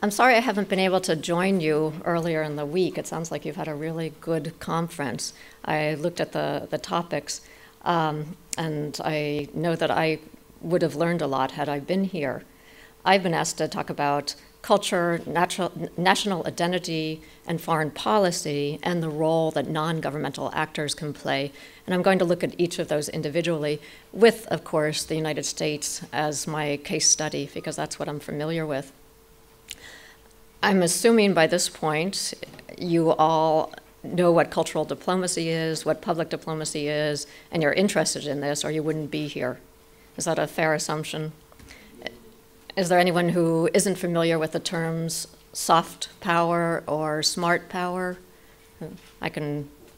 I'm sorry I haven't been able to join you earlier in the week. It sounds like you've had a really good conference. I looked at the topics, and I know that I would have learned a lot had I been here. I've been asked to talk about culture, national identity, and foreign policy, and the role that non-governmental actors can play. And I'm going to look at each of those individually with, of course, the United States as my case study, because that's what I'm familiar with. I'm assuming by this point you all know what cultural diplomacy is, what public diplomacy is, and you're interested in this, or you wouldn't be here. Is that a fair assumption? Is there anyone who isn't familiar with the terms soft power or smart power?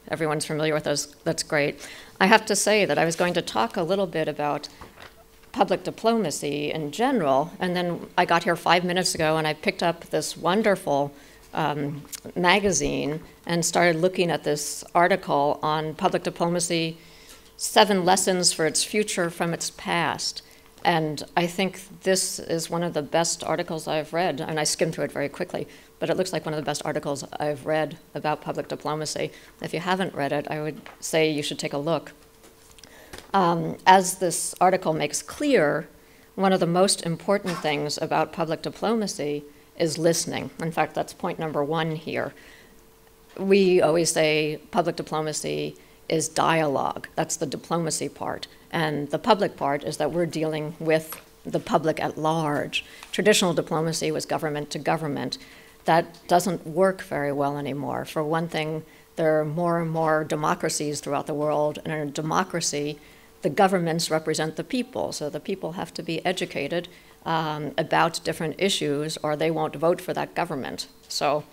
Everyone's familiar with those, that's great. I have to say that I was going to talk a little bit about public diplomacy in general, and then I got here 5 minutes ago and I picked up this wonderful magazine and started looking at this article on public diplomacy, 7 lessons for its future from its past. And I think this is one of the best articles I've read, and I skimmed through it very quickly, but it looks like one of the best articles I've read about public diplomacy. If you haven't read it, I would say you should take a look. As this article makes clear, one of the most important things about public diplomacy is listening. In fact, that's point number 1 here. We always say public diplomacy is dialogue. That's the diplomacy part. And the public part is that we're dealing with the public at large. Traditional diplomacy was government to government. That doesn't work very well anymore. For one thing, there are more and more democracies throughout the world, and in a democracy, the governments represent the people, so the people have to be educated about different issues or they won't vote for that government. So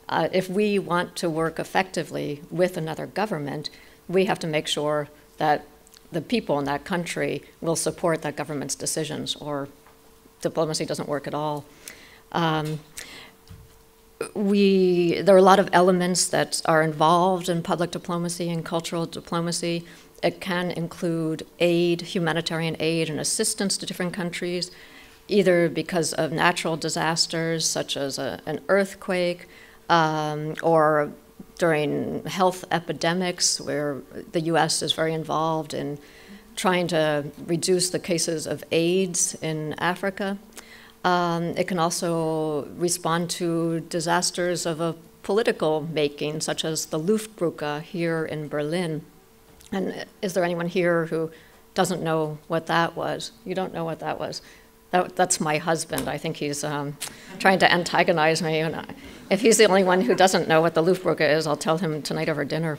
if we want to work effectively with another government, we have to make sure that the people in that country will support that government's decisions, or diplomacy doesn't work at all. There are a lot of elements that are involved in public diplomacy and cultural diplomacy. It can include aid, humanitarian aid and assistance to different countries, either because of natural disasters such as an earthquake, or during health epidemics where the US is very involved in trying to reduce the cases of AIDS in Africa. It can also respond to disasters of a political making, such as the Luftbrücke here in Berlin. And is there anyone here who doesn't know what that was? You don't know what that was? That's my husband. I think he's trying to antagonize me. And if he's the only one who doesn't know what the Luftbrücke is, I'll tell him tonight over dinner.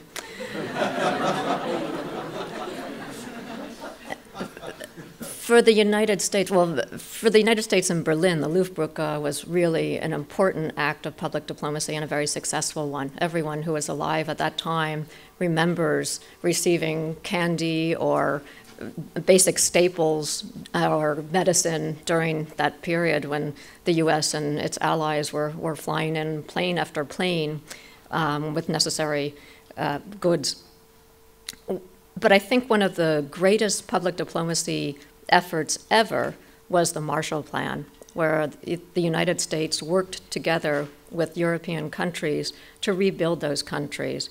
For the United States, for the United States in Berlin, the Luftbrücke was really an important act of public diplomacy and a very successful one. Everyone who was alive at that time remembers receiving candy or basic staples or medicine during that period when the US and its allies were flying in plane after plane with necessary goods. But I think one of the greatest public diplomacy efforts ever was the Marshall Plan, where the United States worked together with European countries to rebuild those countries.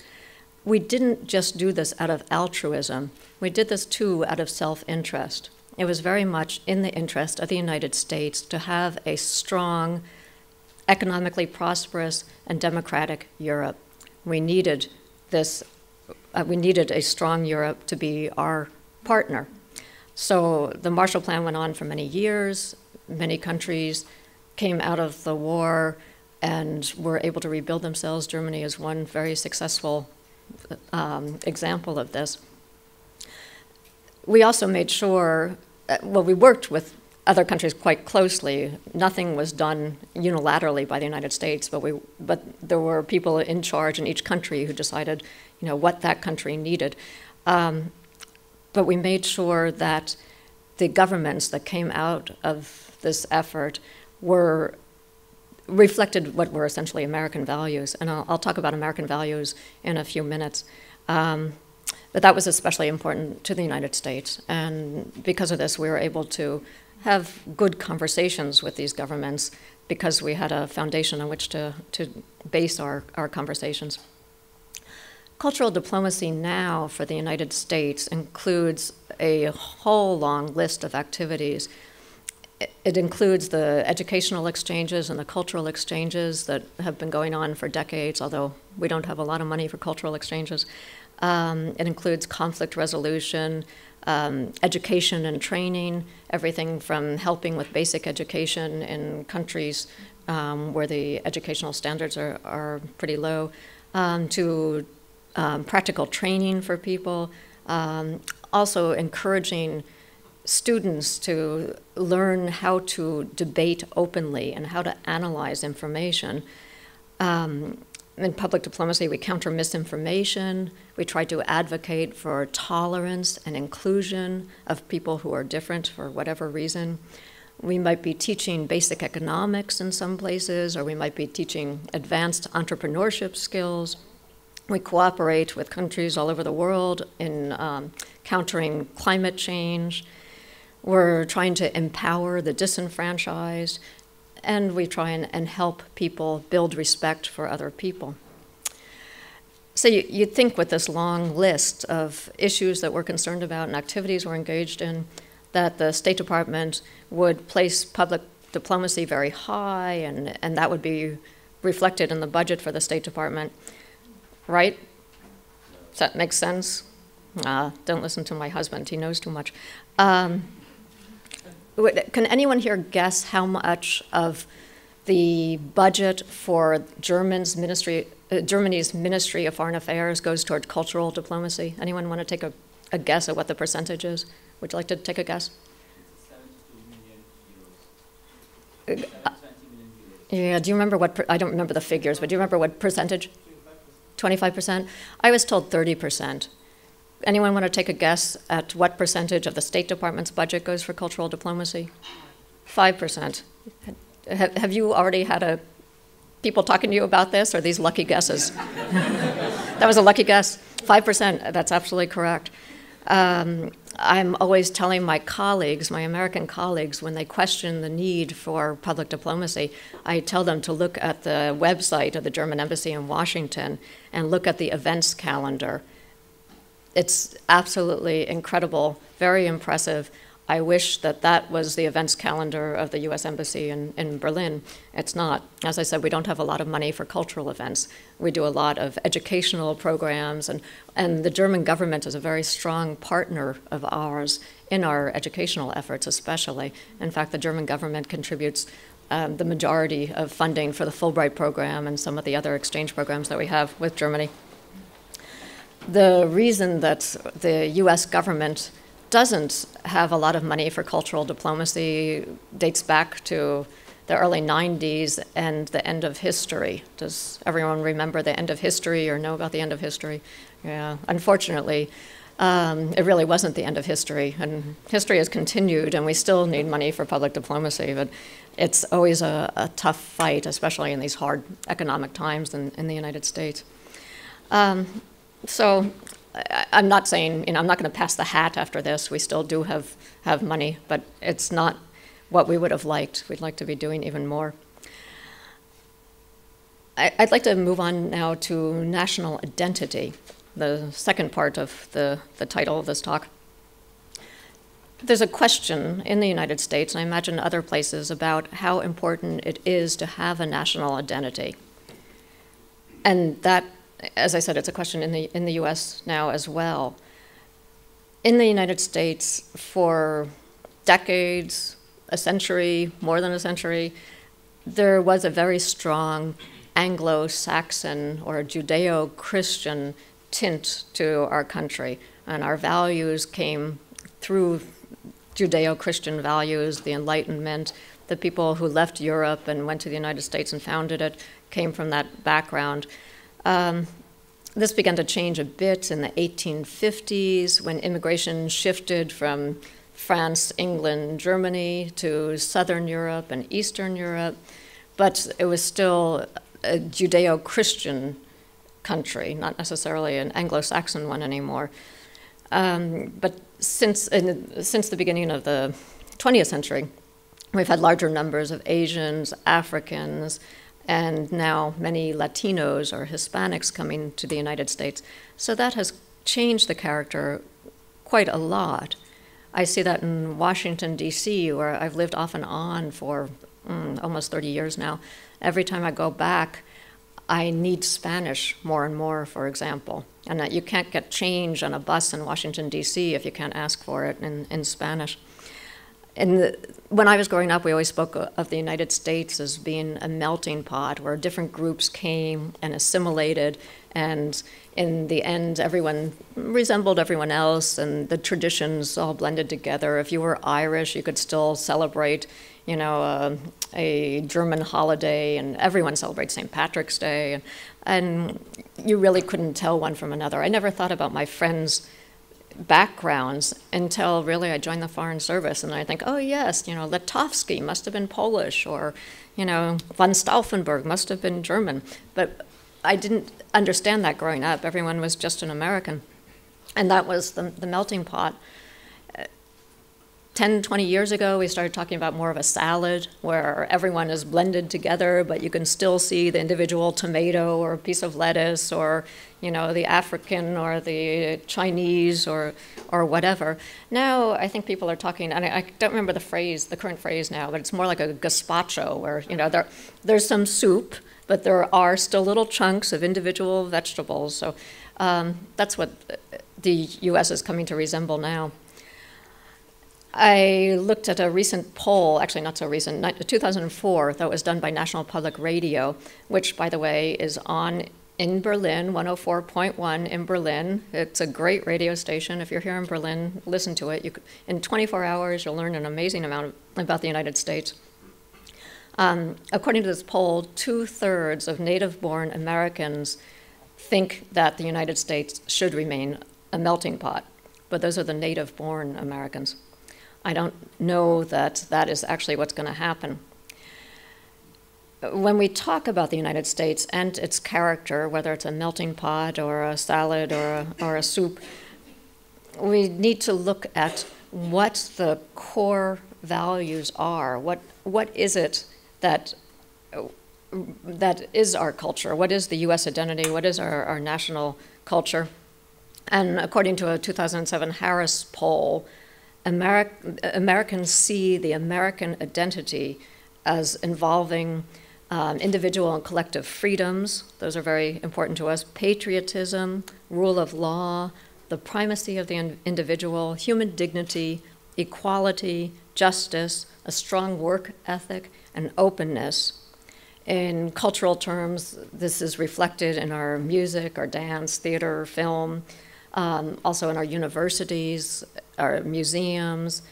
We didn't just do this out of altruism. We did this too out of self-interest. It was very much in the interest of the United States to have a strong, economically prosperous, and democratic Europe. We needed this. We needed a strong Europe to be our partner. So the Marshall Plan went on for many years. Many countries came out of the war and were able to rebuild themselves. Germany is one very successful example of this. We also made sure, we worked with other countries quite closely. Nothing was done unilaterally by the United States, but there were people in charge in each country who decided, what that country needed. But we made sure that the governments that came out of this effort reflected what were essentially American values. And I'll talk about American values in a few minutes. But that was especially important to the United States. And because of this, we were able to have good conversations with these governments because we had a foundation on which to base our conversations. Cultural diplomacy now for the United States includes a whole long list of activities. It includes the educational exchanges and the cultural exchanges that have been going on for decades, although we don't have a lot of money for cultural exchanges. It includes conflict resolution, education and training, everything from helping with basic education in countries where the educational standards are pretty low, to practical training for people, also encouraging students to learn how to debate openly and how to analyze information. In public diplomacy, we counter misinformation. We try to advocate for tolerance and inclusion of people who are different for whatever reason. We might be teaching basic economics in some places, or we might be teaching advanced entrepreneurship skills. We cooperate with countries all over the world in countering climate change. We're trying to empower the disenfranchised, and we try and help people build respect for other people. So you'd think with this long list of issues that we're concerned about and activities we're engaged in, that the State Department would place public diplomacy very high, and that would be reflected in the budget for the State Department. Right? Does that make sense? Don't listen to my husband. He knows too much. Can anyone here guess how much of the budget for Germany's Ministry of Foreign Affairs goes toward cultural diplomacy? Anyone want to take a guess at what the percentage is? Would you like to take a guess? 72 million euros. 720 million euros. Yeah, do you remember I don't remember the figures, but do you remember what percentage? 25%? I was told 30%. Anyone want to take a guess at what percentage of the State Department's budget goes for cultural diplomacy? 5%. Have you already had people talking to you about this, or these lucky guesses? That was a lucky guess. 5%, that's absolutely correct. I'm always telling my colleagues, my American colleagues, when they question the need for public diplomacy, I tell them to look at the website of the German Embassy in Washington and look at the events calendar. It's absolutely incredible, very impressive. I wish that was the events calendar of the U.S. Embassy in Berlin. It's not. As I said, we don't have a lot of money for cultural events. We do a lot of educational programs, and the German government is a very strong partner of ours in our educational efforts especially. In fact, the German government contributes the majority of funding for the Fulbright program and some of the other exchange programs that we have with Germany. The reason that the U.S. government doesn't have a lot of money for cultural diplomacy dates back to the early 90s and the end of history. Does everyone remember the end of history or know about the end of history? Yeah, unfortunately, it really wasn't the end of history, and history has continued, and we still need money for public diplomacy, but it's always a tough fight, especially in these hard economic times in the United States. So I'm not saying, I'm not going to pass the hat after this. We still do have money, but it's not what we would have liked. We'd like to be doing even more. I'd like to move on now to national identity, the second part of the title of this talk. There's a question in the United States, and I imagine other places, about how important it is to have a national identity. And that, as I said, it's a question in the U.S. now as well. In the United States, for decades, a century, more than a century, there was a very strong Anglo-Saxon or Judeo-Christian tint to our country, and our values came through Judeo-Christian values, the Enlightenment. The people who left Europe and went to the United States and founded it came from that background. This began to change a bit in the 1850s when immigration shifted from France, England, Germany to Southern Europe and Eastern Europe, but it was still a Judeo-Christian country, not necessarily an Anglo-Saxon one anymore. But since the beginning of the 20th century, We've had larger numbers of Asians, Africans, and now many Latinos or Hispanics coming to the United States. So that has changed the character quite a lot. I see that in Washington, D.C., where I've lived off and on for almost 30 years now. Every time I go back, I need Spanish more and more, for example. And that you can't get change on a bus in Washington, D.C. if you can't ask for it in Spanish. When I was growing up, we always spoke of the United States as being a melting pot where different groups came and assimilated, and in the end, everyone resembled everyone else, and the traditions all blended together. If you were Irish, you could still celebrate, a German holiday, and everyone celebrates St. Patrick's Day, and you really couldn't tell one from another. I never thought about my friends' backgrounds until really I joined the Foreign Service, and I think, oh yes, Letowski must have been Polish, or von Stauffenberg must have been German. But I didn't understand that growing up. Everyone was just an American, and that was the melting pot. 10, 20 years ago, we started talking about more of a salad where everyone is blended together, but you can still see the individual tomato or a piece of lettuce, or the African or the Chinese or whatever. Now I think people are talking, and I don't remember the current phrase now, but it's more like a gazpacho where there's some soup, but there are still little chunks of individual vegetables. So that's what the U.S. is coming to resemble now. I looked at a recent poll, actually not so recent, 2004, that was done by National Public Radio, which, by the way, is on in Berlin, 104.1 in Berlin. It's a great radio station. If you're here in Berlin, listen to it. In 24 hours, you'll learn an amazing amount about the United States. According to this poll, 2/3 of native-born Americans think that the United States should remain a melting pot, but those are the native-born Americans. I don't know that that is actually what's going to happen. When we talk about the United States and its character, whether it's a melting pot or a salad or a soup, we need to look at what the core values are. What is it that is our culture? What is the U.S. identity? What is our national culture? And according to a 2007 Harris poll, Americans see the American identity as involving individual and collective freedoms. Those are very important to us. Patriotism, rule of law, the primacy of the individual, human dignity, equality, justice, a strong work ethic, and openness. In cultural terms, this is reflected in our music, our dance, theater, film, also in our universities, our museums,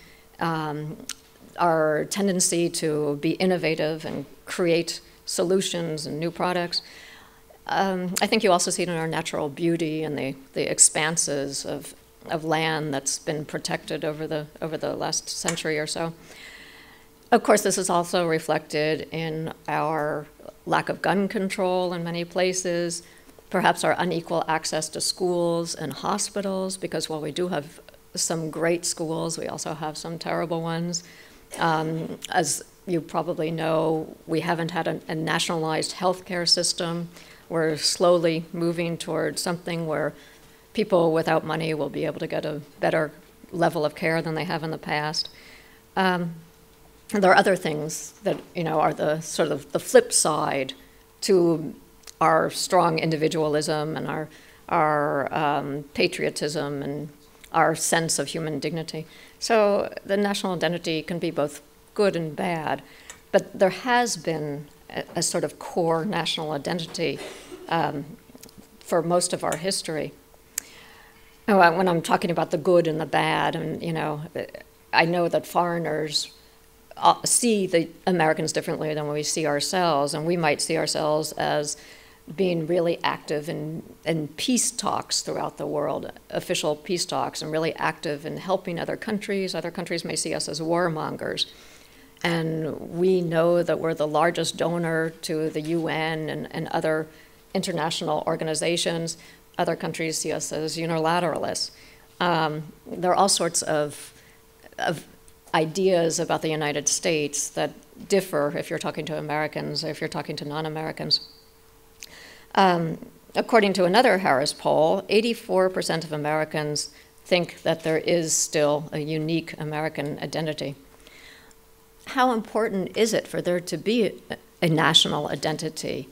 our tendency to be innovative and create solutions and new products. I think you also see it in our natural beauty and the expanses of land that's been protected over the last century or so. Of course, this is also reflected in our lack of gun control in many places, perhaps our unequal access to schools and hospitals, because while we do have some great schools, we also have some terrible ones. As you probably know, we haven't had a nationalized healthcare system. We're slowly moving towards something where people without money will be able to get a better level of care than they have in the past. There are other things that are the sort of the flip side to our strong individualism and our patriotism and our sense of human dignity. So the national identity can be both good and bad, but there has been a sort of core national identity for most of our history. When I'm talking about the good and the bad, and I know that foreigners see the Americans differently than we see ourselves, and we might see ourselves as being really active in peace talks throughout the world, official peace talks, and really active in helping other countries. Other countries may see us as warmongers. And we know that we're the largest donor to the UN and other international organizations. Other countries see us as unilateralists. There are all sorts of ideas about the United States that differ if you're talking to Americans or if you're talking to non-Americans. According to another Harris poll, 84% of Americans think that there is still a unique American identity. How important is it for there to be a national identity?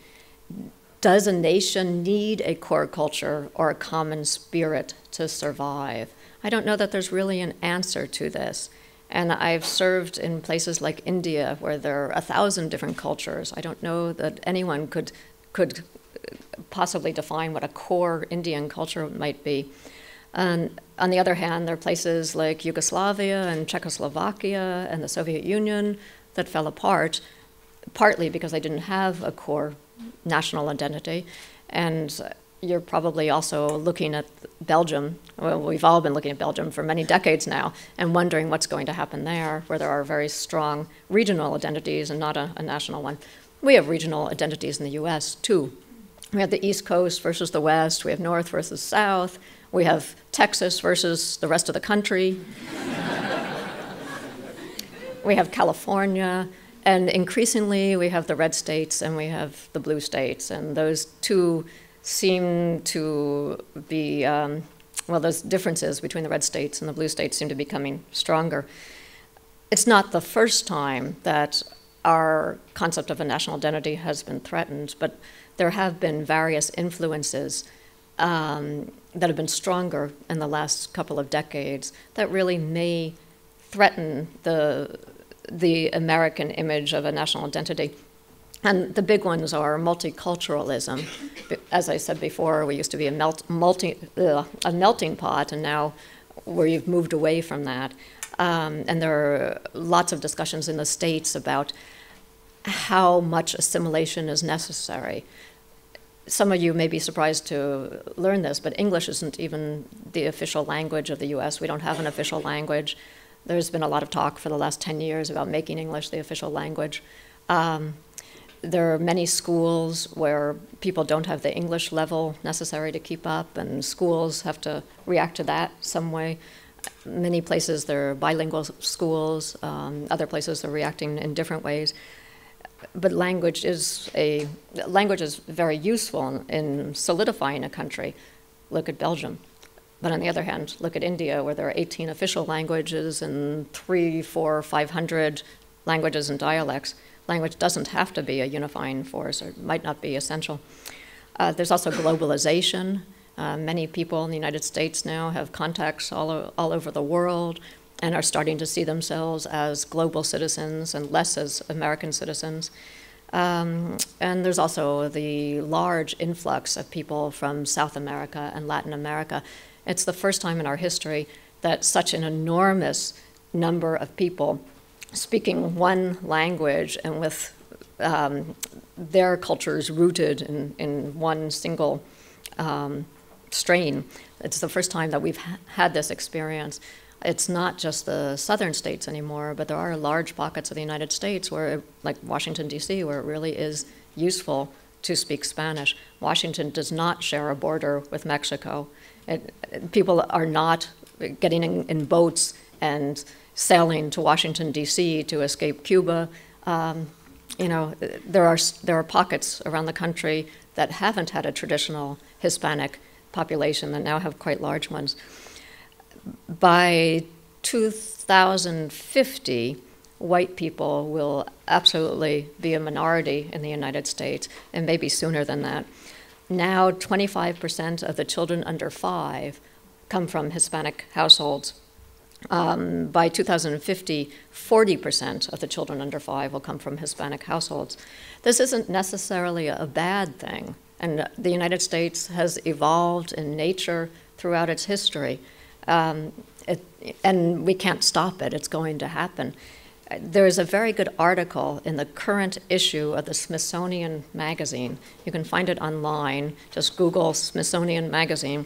Does a nation need a core culture or a common spirit to survive? I don't know that there's really an answer to this. And I've served in places like India where there are 1,000 different cultures. I don't know that anyone could possibly define what a core Indian culture might be. And on the other hand, there are places like Yugoslavia and Czechoslovakia and the Soviet Union that fell apart, partly because they didn't have a core national identity. And you're probably also looking at Belgium. Well, we've all been looking at Belgium for many decades now and wondering what's going to happen there, where there are very strong regional identities and not a national one. We have regional identities in the US too. We have the East Coast versus the West. We have North versus South. We have Texas versus the rest of the country. We have California. And increasingly, we have the red states and we have the blue states. And those two seem to be, well, those differences between the red states and the blue states seem to be becoming stronger. It's not the first time that our concept of a national identity has been threatened, but there have been various influences that have been stronger in the last couple of decades that really may threaten the American image of a national identity. And the big ones are multiculturalism. As I said before, we used to be a melting pot, and now we've moved away from that. And there are lots of discussions in the States about how much assimilation is necessary. Some of you may be surprised to learn this, but English isn't even the official language of the US. We don't have an official language. There's been a lot of talk for the last 10 years about making English the official language. There are many schools where people don't have the English level necessary to keep up, and schools have to react to that some way. Many places there are bilingual schools, other places are reacting in different ways. But language is very useful in solidifying a country. Look at Belgium. But on the other hand, look at India, where there are 18 official languages and 300, 400, 500 languages and dialects. Language doesn't have to be a unifying force, or it might not be essential. There's also globalization. Many people in the United States now have contacts all over the world and are starting to see themselves as global citizens and less as American citizens. And there's also the large influx of people from South America and Latin America. It's the first time in our history that such an enormous number of people speaking one language and with their cultures rooted in one single strain. It's the first time that we've had this experience. It's not just the southern states anymore, but there are large pockets of the United States where, like Washington, D.C., where it really is useful to speak Spanish. Washington does not share a border with Mexico. People are not getting in boats and sailing to Washington, D.C. to escape Cuba. There are pockets around the country that haven't had a traditional Hispanic population that now have quite large ones. By 2050, white people will absolutely be a minority in the United States, and maybe sooner than that. Now, 25% of the children under 5 come from Hispanic households. By 2050, 40% of the children under 5 will come from Hispanic households. This isn't necessarily a bad thing, and the United States has evolved in nature throughout its history. And we can't stop it. It's going to happen. There is a very good article in the current issue of the Smithsonian Magazine. You can find it online. Just Google Smithsonian Magazine.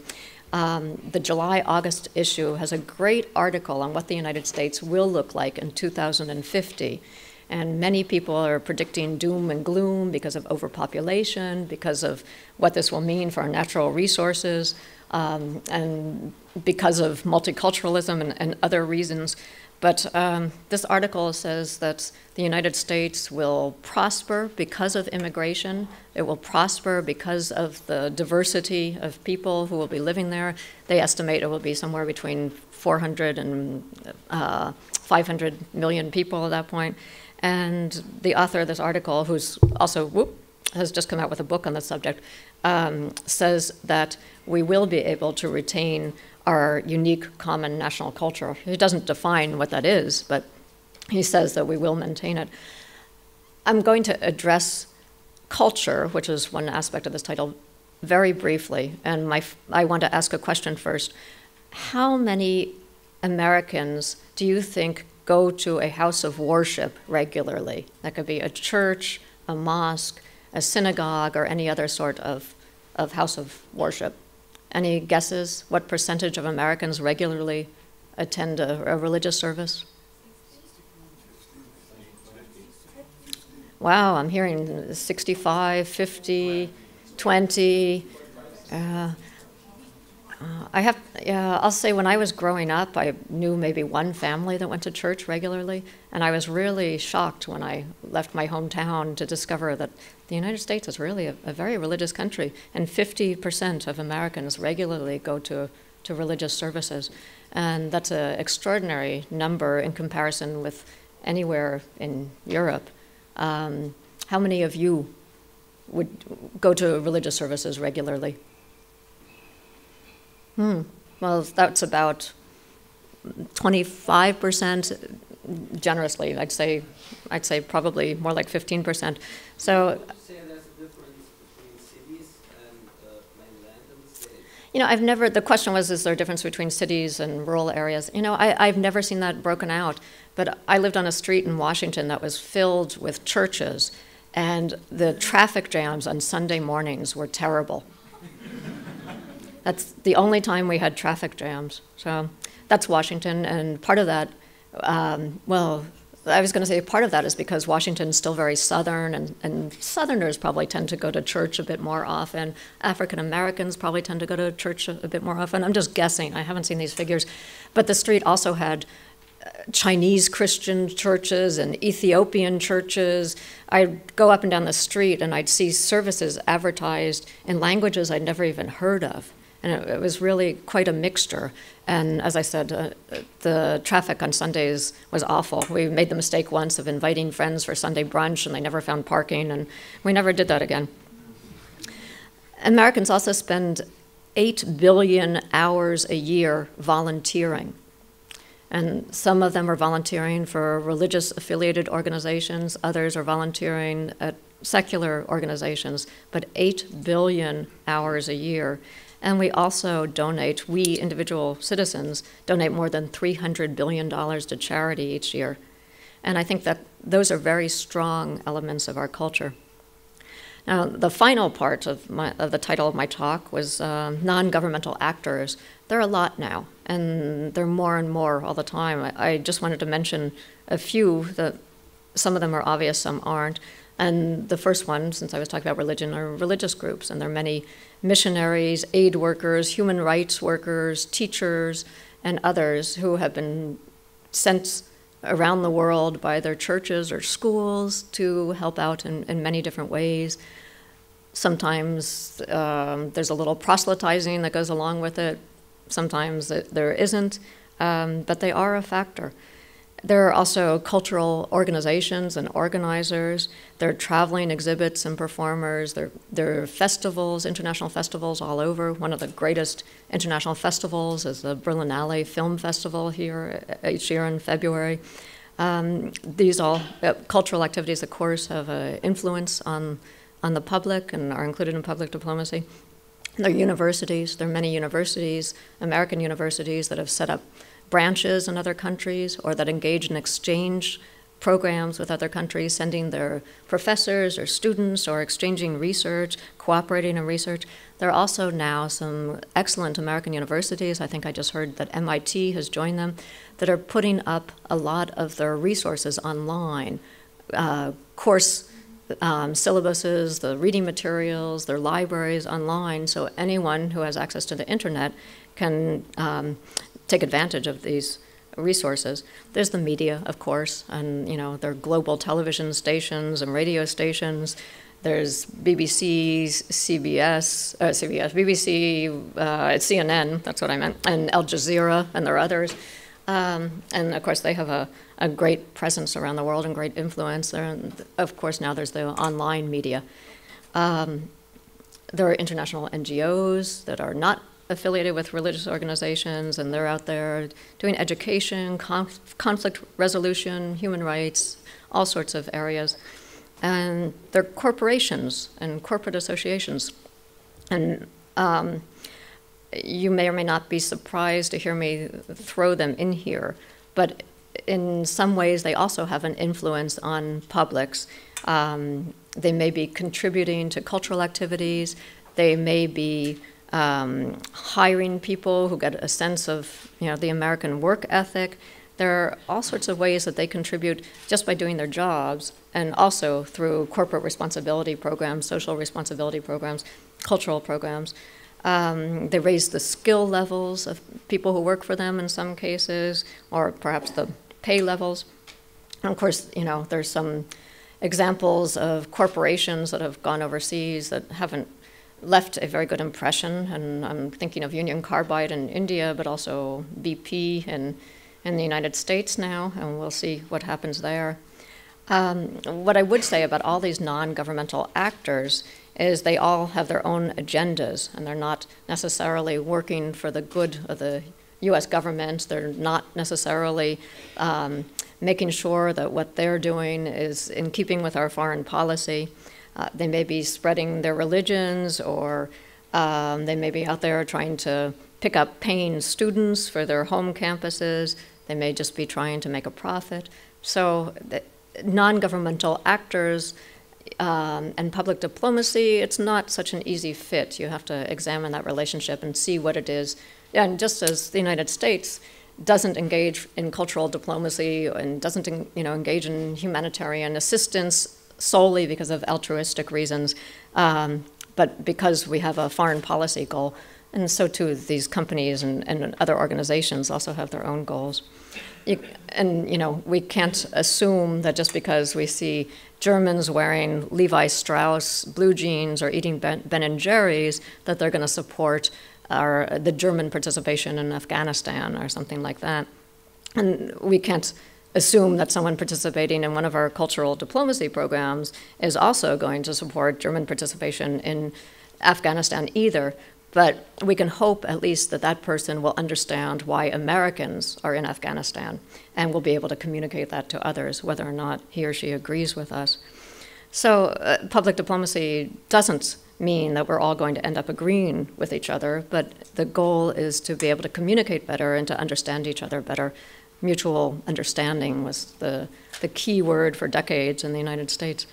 The July-August issue has a great article on what the United States will look like in 2050. And many people are predicting doom and gloom because of overpopulation, because of what this will mean for our natural resources, and because of multiculturalism and other reasons. But this article says that the United States will prosper because of immigration. It will prosper because of the diversity of people who will be living there. They estimate it will be somewhere between 400 and 500 million people at that point. And the author of this article, who's also, has just come out with a book on the subject, says that we will be able to retain our unique common national culture. He doesn't define what that is, but he says that we will maintain it. I'm going to address culture, which is one aspect of this title, very briefly, and I want to ask a question first. How many Americans do you think go to a house of worship regularly? That could be a church, a mosque, a synagogue, or any other sort of house of worship. Any guesses? What percentage of Americans regularly attend a religious service? Wow, I'm hearing 65, 50, 20. I'll say when I was growing up, I knew maybe one family that went to church regularly, and I was really shocked when I left my hometown to discover that the United States is really a very religious country, and 50% of Americans regularly go to religious services. And that's an extraordinary number in comparison with anywhere in Europe. How many of you would go to religious services regularly? Well, that's about 25%, generously. I'd say probably more like 15%. So, Would you say there's a difference between cities and mainland in the States? I've never, the question was, is there a difference between cities and rural areas? I've never seen that broken out, but I lived on a street in Washington that was filled with churches, and the traffic jams on Sunday mornings were terrible. That's the only time we had traffic jams. So that's Washington, and part of that, I was going to say part of that is because Washington's still very Southern, and Southerners probably tend to go to church a bit more often. African Americans probably tend to go to church a bit more often. I'm just guessing. I haven't seen these figures. But the street also had Chinese Christian churches and Ethiopian churches. I'd go up and down the street, and I'd see services advertised in languages I'd never even heard of. And it was really quite a mixture. And as I said, the traffic on Sundays was awful. We made the mistake once of inviting friends for Sunday brunch, and they never found parking, and we never did that again. Americans also spend 8 billion hours a year volunteering. And some of them are volunteering for religious affiliated organizations, others are volunteering at secular organizations, but 8 billion hours a year. And we also donate, we individual citizens, donate more than $300 billion to charity each year. And I think that those are very strong elements of our culture. Now, the final part of the title of my talk was non-governmental actors. There are a lot now, and there are more and more all the time. I just wanted to mention a few that some of them are obvious, some aren't. And the first one, since I was talking about religion, are religious groups, and there are many missionaries, aid workers, human rights workers, teachers, and others who have been sent around the world by their churches or schools to help out in many different ways. Sometimes there's a little proselytizing that goes along with it. Sometimes there isn't, but they are a factor. There are also cultural organizations and organizers. There are traveling exhibits and performers. There are festivals, international festivals all over. One of the greatest international festivals is the Berlinale Film Festival here each year in February. These all cultural activities, of course, have an influence on the public and are included in public diplomacy. There are universities. There are many universities, American universities, that have set up branches in other countries or that engage in exchange programs with other countries, sending their professors or students or exchanging research, cooperating in research. There are also now some excellent American universities, I think I just heard that MIT has joined them, that are putting up a lot of their resources online, course syllabuses, the reading materials, their libraries online, so anyone who has access to the internet can take advantage of these resources. There's the media, of course, and there are global television stations and radio stations. There's BBC, BBC, CNN, that's what I meant, and Al Jazeera, and there are others. And of course, they have a great presence around the world and great influence. And of course, now there's the online media. There are international NGOs that are not affiliated with religious organizations, and they're out there doing education, conflict resolution, human rights, all sorts of areas. And they're corporations and corporate associations. And you may or may not be surprised to hear me throw them in here, but in some ways they also have an influence on publics. They may be contributing to cultural activities. They may be hiring people who get a sense of the American work ethic. There are all sorts of ways that they contribute just by doing their jobs, and also through corporate responsibility programs, social responsibility programs, cultural programs. They raise the skill levels of people who work for them in some cases, or perhaps the pay levels. And of course, there's some examples of corporations that have gone overseas that haven't left a very good impression, and I'm thinking of Union Carbide in India, but also BP in the United States now, and we'll see what happens there. What I would say about all these non-governmental actors is they all have their own agendas, and they're not necessarily working for the good of the U.S. government. They're not necessarily making sure that what they're doing is in keeping with our foreign policy. They may be spreading their religions, or they may be out there trying to pick up paying students for their home campuses. They may just be trying to make a profit. So non-governmental actors and public diplomacy, it's not such an easy fit. You have to examine that relationship and see what it is. And just as the United States doesn't engage in cultural diplomacy and doesn't engage in humanitarian assistance solely because of altruistic reasons, but because we have a foreign policy goal. And so too, these companies and other organizations also have their own goals. We can't assume that just because we see Germans wearing Levi Strauss blue jeans or eating Ben & Jerry's, that they're going to support the German participation in Afghanistan or something like that. And we can't assume that someone participating in one of our cultural diplomacy programs is also going to support German participation in Afghanistan either. But we can hope at least that that person will understand why Americans are in Afghanistan and will be able to communicate that to others, whether or not he or she agrees with us. So public diplomacy doesn't mean that we're all going to end up agreeing with each other, but the goal is to be able to communicate better and to understand each other better. Mutual understanding was the key word for decades in the United States.